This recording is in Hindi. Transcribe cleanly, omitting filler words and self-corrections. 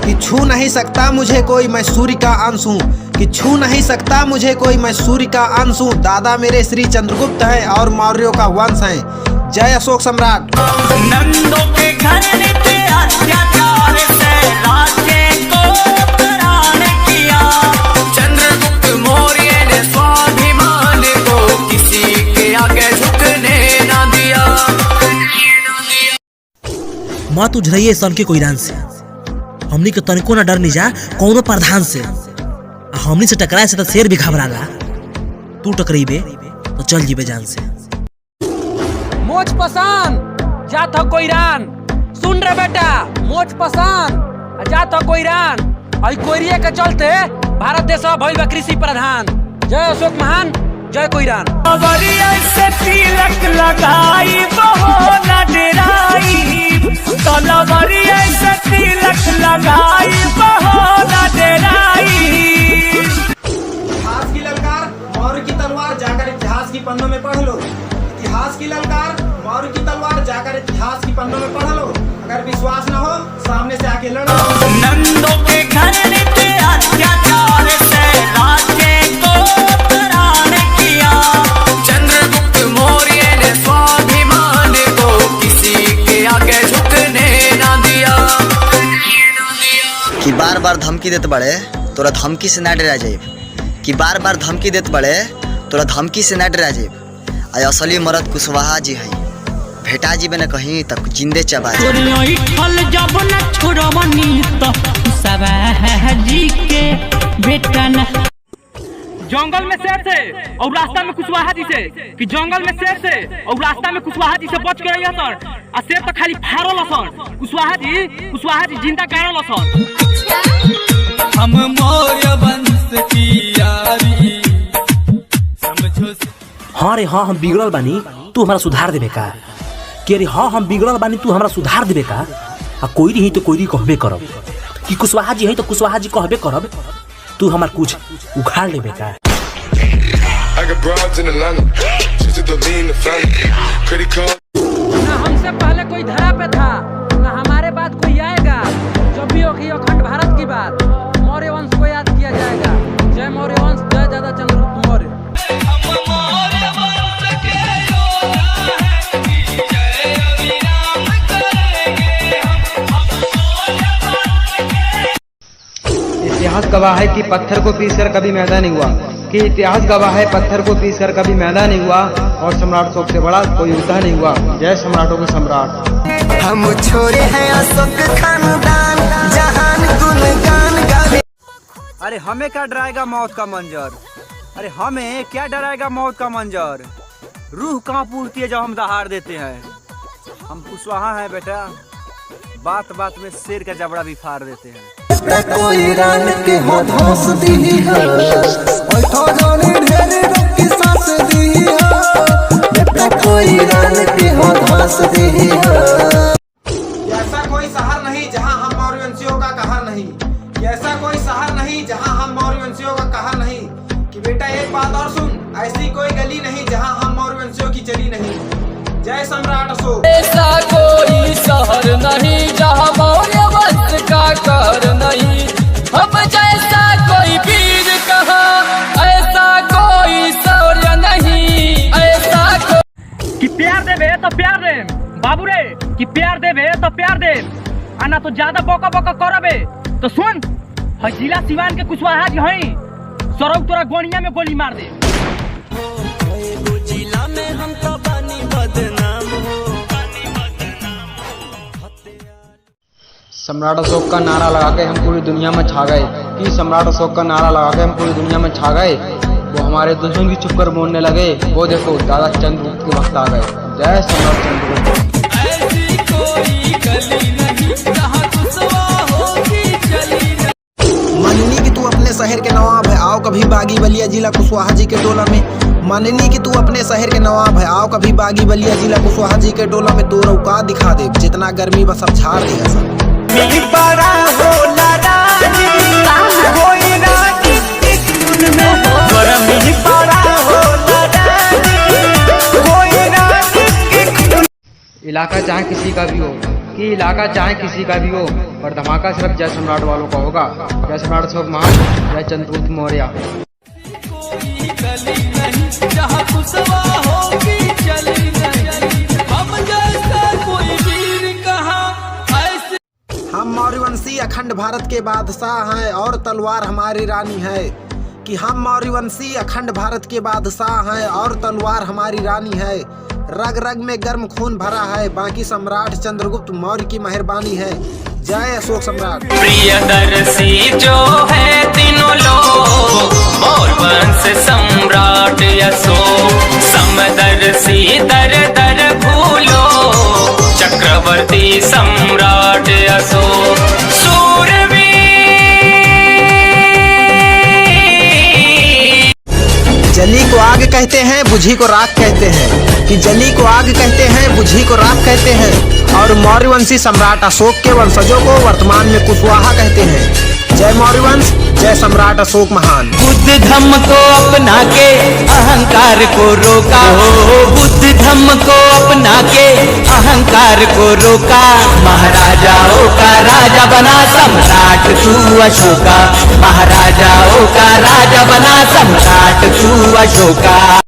कि छू नहीं सकता मुझे कोई, मैं सूर्य का अंश हूँ। कि छू नहीं सकता मुझे कोई, मैं सूर्य का अंश हूँ। दादा मेरे श्री चंद्रगुप्त हैं और मौर्यों का वंश हैं। जय अशोक सम्राट। नंदों के घराने के अत्याचार से राज्य को परान किया। चंद्रगुप्त मौर्य ने स्वाभिमान को किसी के आगे झुकने न दिया। माँ तू झरइए सन के कोईरान से, हमनी के तनिको न डर नहीं जा कौनो प्रधान से। हमनी से टकराए से तो शेर भी घबराला, तू टकराइबे तो चल जीबे जान से। मोच पसान जात हो कोईरान, सुन रे बेटा मोच पसान जात हो कोईरान। आई कोयरिया के चलते भारत देश भइल बा कृषि प्रधान। जय अशोक महान, जय कोईरान। से तिलक लगाई बहो न डराई, तलवरिया से तिलक लगाई बहो न डराई। इतिहास की ललकार मौर्य की तलवार, जाकर इतिहास की पन्नों में पढ़ लो। इतिहास की ललकार मौर्य की तलवार, जाकर इतिहास की पन्नों में पढ़ लो। अगर विश्वास न हो सामने से आके लड़ो। नंदों के घराने के अत्याचार से राज्य को परान किया। चंद्रगुप्त मौर्य ने स्वाभिमान को किसी के आगे झुकने न दिया। कि बार बार धमकी देते बड़े तोरा धमकी से न डरा जाए। कि बार बार धमकी देते बड़े तोरा धमकी से न डरा जाए। आय असली मर्द कुशवाहा जी है, भेटा जी बने कहीं तक जिंदे चबा जी के बेटा न। जंगल में शेर से और रास्ता में कुशवाहा जी से, कि जंगल में शेर से और रास्ता में कुशवाहा जी से बच के रहिए सर। आ शेर तो खाली फाड़ो लसन, कुशवाहा जी जिंदा गाड़ो लसन। हम मौर्य वंश की यारी समझो। हाँ रे हाँ हम बिगड़ल बानी, तू हमारा सुधार देबे का। कि अरे हाँ हम बिगड़ल बानी, तू हमारा सुधार देबे का। आ कोई रही तो कोई कहबे करब, कि कुशवाहा जी है तो कुशवाहा जी कहबे करब। तू हमार कुछ उखाड़ लेबे का। ना हमसे पहले कोई धरा पे था, ना हमारे बाद कोई आएगा। जब भी होगी अखंड भारत की बात, मौर्य वंश को याद किया जाएगा। जय मौर्य वंश, जय दादा चंद्रगुप्त मौर्य। इतिहास गवाह है कि पत्थर को पीसकर कभी मैदा नहीं हुआ। कि इतिहास गवाह है पत्थर को पीसकर कभी मैदा नहीं हुआ, और सम्राट अशोक से बड़ा कोई योद्धा नहीं हुआ। जय सम्राटों के सम्राट। हम छोड़े हैं अशोक खानदान, जहान गुणगान गावे। अरे हमें क्या डराएगा मौत का मंजर, अरे हमें क्या डराएगा मौत का मंजर। रूह कांप उठती है जब हम दहाड़ देते हैं। हम कुशवाहा हैं बेटा, बात बात में शेर का जबड़ा भी फाड़ देते हैं। कोई रान के होश दी है, कोई रान के होश दी है। ऐसा कोई शहर नहीं जहां हम मौर्यवंशियों का कहर नहीं। ऐसा कोई शहर नहीं जहां हम मौर्यवंशियों का कहर नहीं। कि बेटा एक बात और सुन, ऐसी कोई गली नहीं जहां हम मौर्यवंशियों की चली नहीं। जय सम्राट अशोक। ऐसा कोई शहर नहीं जहाँ मौर्य वंश का कहर नहीं। हम जैसा कोई वीर कहाँ, ऐसा कोई शौर्य नहीं। ऐसा कि प्यार देवे तो प्यार दे बाबू रे, कि प्यार देवे तो प्यार दे। आना तो ज्यादा बोका बोका करबे तो सुन, जिला सिवान के कुशवाहा जी हई, सरौ तोरा गोनिया में गोली मार दे। जिला में हम तो बनी बदनाम हो। सम्राट अशोक का नारा लगा के हम पूरी दुनिया में छा गए। कि सम्राट अशोक का नारा लगा के हम पूरी दुनिया में छा गए। वो हमारे दुश्मन भी छुपकर बोलने लगे, वो देखो दादा चंद्रगुप्त के वक्त आ गए। जय सम्राट चंद्रगुप्त। ऐसी कोई गली नहीं जहाँ कुशवाहों की चली नहीं। माननी कि तू अपने शहर के नवाब है, आओ कभी बागी बलिया जिला कुशवाहा जी के टोला में। माननी कि तू अपने शहर के नवाब है, आओ कभी बागी बलिया जिला कुशवाहा जी के टोला में। तो रौका दिखा दे, जितना गर्मी बस अब झाड़ देगा सब। बड़ा होला रानी, कोई रानी बड़ा होला रानी, कोई रानी। इलाका चाहे किसी का भी हो, कि इलाका चाहे किसी का भी हो, पर धमाका सिर्फ जय सम्राट वालों का होगा। जय सम्राट अशोक महान, जय चंद्रगुप्त मौर्य। हम मौर्यवंशी अखंड भारत के बादशाह हैं और तलवार हमारी रानी है। कि हम मौर्यवंशी अखंड भारत के बादशाह हैं और तलवार हमारी रानी है। रग रग में गर्म खून भरा है, बाकी सम्राट चंद्रगुप्त मौर्य की मेहरबानी है। जय अशोक सम्राट। प्रियदर्शी जो है तीनों लोग, और वंश सम्राट अशोक। समदर्शी दर दर भूलो, चक्रवर्ती सम्राट अशोक। सूरवीर जली को आग कहते हैं, बुझी को राख कहते हैं। कि जली को आग कहते हैं, बुझी को राख कहते हैं। और मौर्यवंशी सम्राट अशोक के वंशजों को वर्तमान में कुशवाहा कहते हैं। जय मौर्यवंश, जय सम्राट अशोक महान। बुद्ध धम्म को अपना के अहंकार को रोका हो, बुद्ध धम्म को अपना के अहंकार को रोका। महाराजाओं का राजा बना सम्राट तू अशोका, महाराजाओं का राजा बना सम्राट तू अशोका।